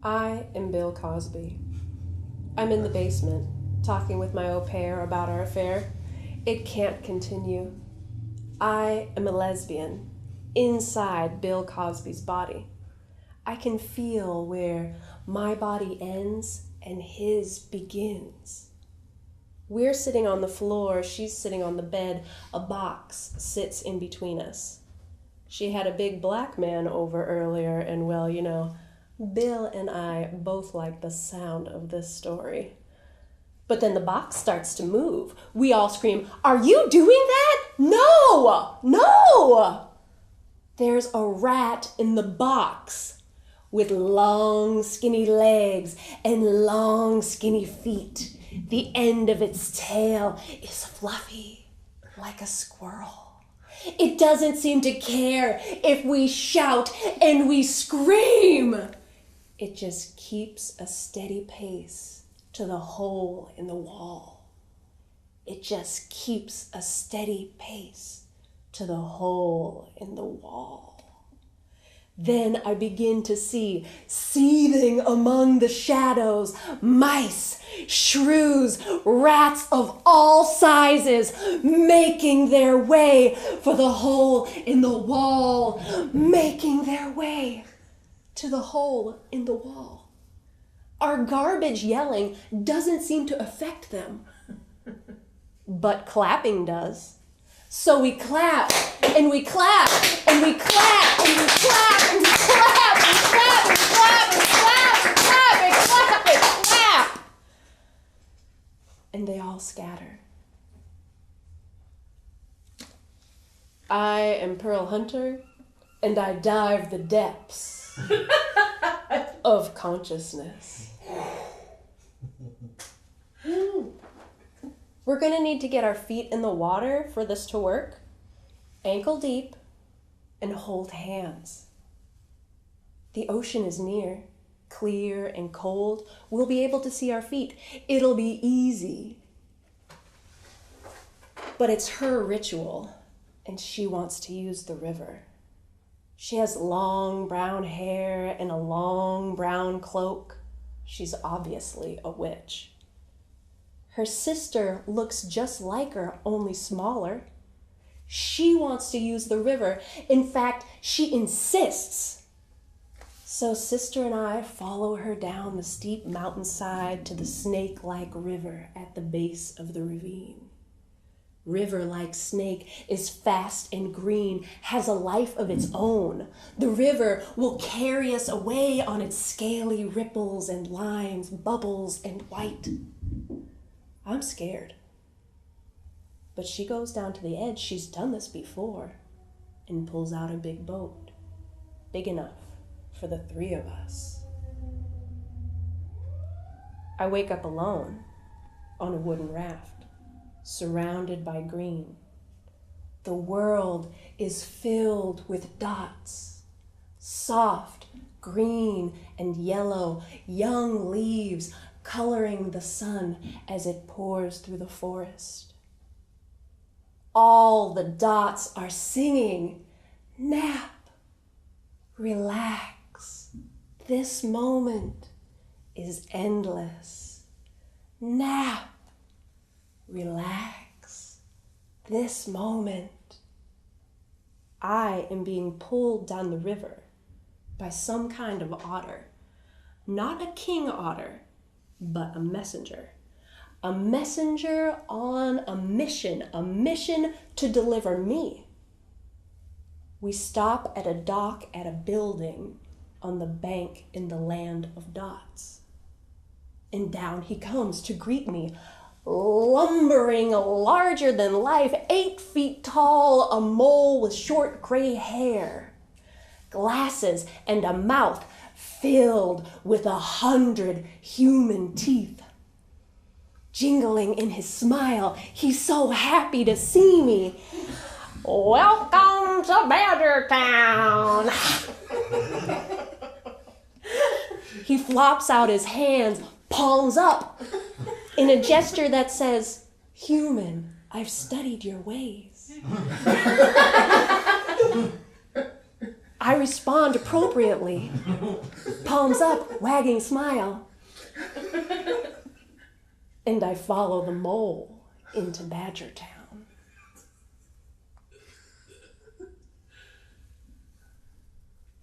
I am Bill Cosby. I'm in the basement, talking with my au pair about our affair. It can't continue. I am a lesbian, inside Bill Cosby's body. I can feel where my body ends and his begins. We're sitting on the floor, she's sitting on the bed. A box sits in between us. She had a big black man over earlier, and well, you know, Bill and I both like the sound of this story. But then the box starts to move. We all scream, "Are you doing that? No! No!" There's a rat in the box with long, skinny legs and long, skinny feet. The end of its tail is fluffy like a squirrel. It doesn't seem to care if we shout and we scream. It just keeps a steady pace to the hole in the wall. It just keeps a steady pace to the hole in the wall. Then I begin to see, seething among the shadows, mice, shrews, rats of all sizes, making their way for the hole in the wall, making their way to the hole in the wall. Our garbage yelling doesn't seem to affect them, but clapping does. So we clap, and we clap, and we clap, and we clap, and we clap, and clap, and clap, and clap, and clap, and clap, and clap. And they all scatter. I am Pearl Hunter, and I dive the depths of consciousness. We're gonna need to get our feet in the water for this to work, ankle deep, and hold hands. The ocean is near, clear and cold. We'll be able to see our feet. It'll be easy. But it's her ritual, and she wants to use the river. She has long brown hair and a long brown cloak. She's obviously a witch. Her sister looks just like her, only smaller. She wants to use the river. In fact, she insists. So sister and I follow her down the steep mountainside to the snake-like river at the base of the ravine. River like snake is fast and green, has a life of its own. The river will carry us away on its scaly ripples and lines, bubbles and white. I'm scared. But she goes down to the edge. She's done this before and pulls out a big boat, big enough for the three of us. I wake up alone on a wooden raft, surrounded by green. The world is filled with dots, soft green and yellow, young leaves coloring the sun as it pours through the forest. All the dots are singing, "Nap, relax, this moment is endless. Nap, relax, this moment." I am being pulled down the river by some kind of otter, not a king otter, but a messenger on a mission to deliver me. We stop at a dock at a building on the bank in the land of dots. And down he comes to greet me, lumbering, larger than life, 8 feet tall, a mole with short gray hair, glasses, and a mouth filled with 100 human teeth. Jingling in his smile, he's so happy to see me. "Welcome to Badgertown." He flops out his hands, palms up, in a gesture that says, "Human, I've studied your ways." I respond appropriately. Palms up, wagging smile. And I follow the mole into Badger Town.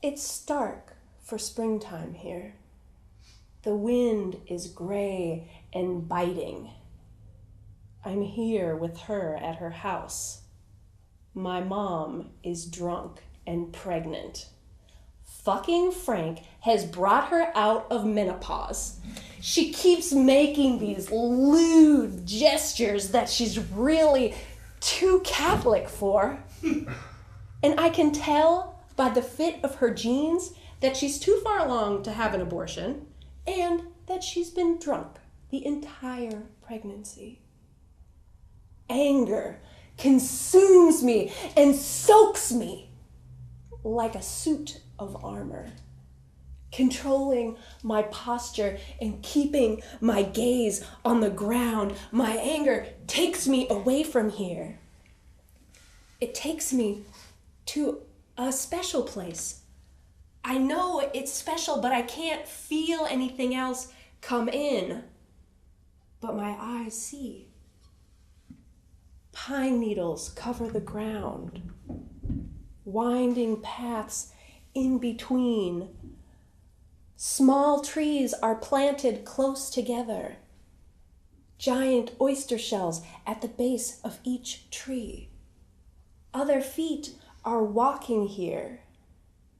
It's stark for springtime here. The wind is gray and biting. I'm here with her at her house. My mom is drunk and pregnant. Fucking Frank has brought her out of menopause. She keeps making these lewd gestures that she's really too Catholic for. And I can tell by the fit of her jeans that she's too far along to have an abortion and that she's been drunk the entire pregnancy. Anger consumes me and soaks me like a suit of armor, controlling my posture and keeping my gaze on the ground. My anger takes me away from here. It takes me to a special place. I know it's special, but I can't feel anything else come in. But my eyes see. Pine needles cover the ground, winding paths in between. Small trees are planted close together, giant oyster shells at the base of each tree. Other feet are walking here,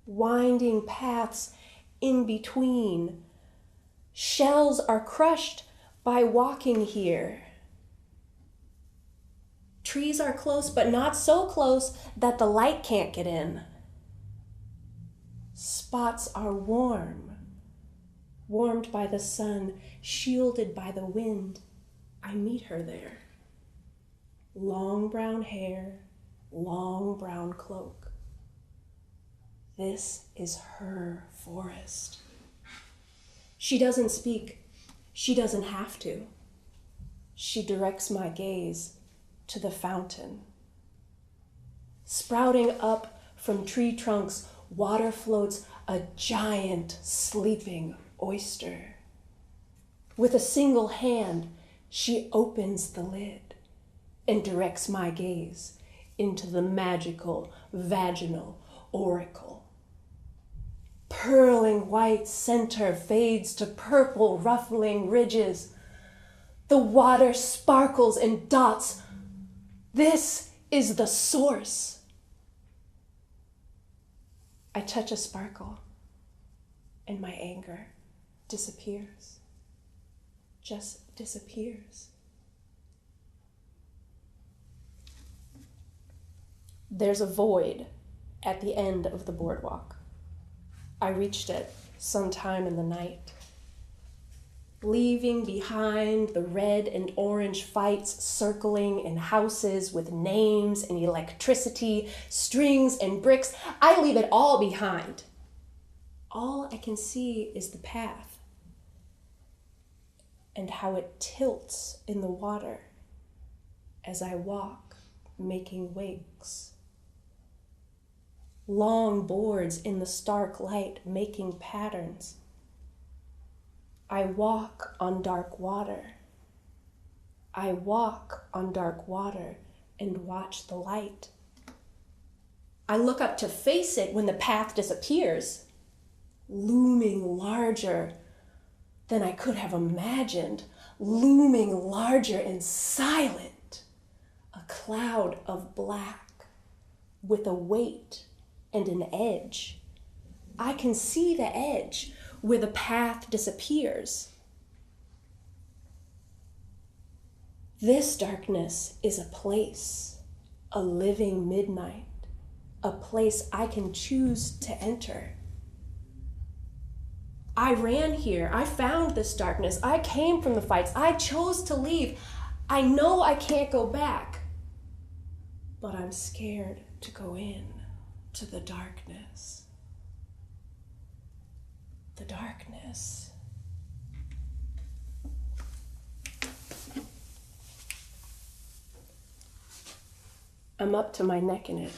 winding paths in between. Shells are crushed by walking here. Trees are close, but not so close that the light can't get in. Spots are warmed by the sun, shielded by the wind. I meet her there. Long brown hair, long brown cloak. This is her forest. She doesn't speak. She doesn't have to. She directs my gaze to the fountain. Sprouting up from tree trunks, water floats a giant sleeping oyster. With a single hand, she opens the lid and directs my gaze into the magical vaginal oracle. Purling white center fades to purple ruffling ridges. The water sparkles and dots. This is the source. I touch a sparkle, and my anger disappears. Just disappears. There's a void at the end of the boardwalk. I reached it sometime in the night, leaving behind the red and orange fights circling in houses with names and electricity, strings and bricks. I leave it all behind. All I can see is the path and how it tilts in the water as I walk, making wakes. Long boards in the stark light making patterns. I walk on dark water. I walk on dark water and watch the light. I look up to face it when the path disappears, looming larger than I could have imagined, looming larger and silent, a cloud of black with a weight and an edge. I can see the edge where the path disappears. This darkness is a place, a living midnight, a place I can choose to enter. I ran here. I found this darkness. I came from the fights. I chose to leave. I know I can't go back, but I'm scared to go in to the darkness. The darkness. I'm up to my neck in it.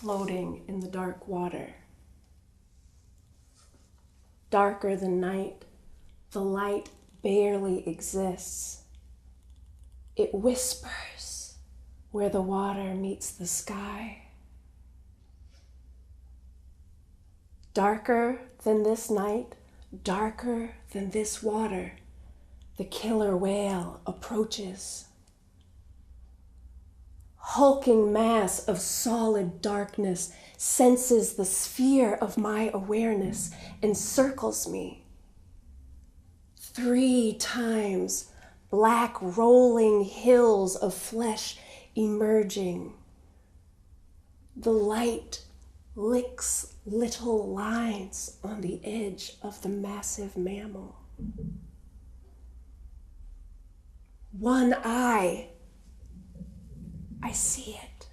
floating in the dark water. Darker than night, the light barely exists. It whispers where the water meets the sky. Darker than this night, darker than this water, the killer whale approaches. Hulking mass of solid darkness senses the sphere of my awareness and circles me. 3 times, black rolling hills of flesh emerging. The light licks little lines on the edge of the massive mammal. One eye, I see it.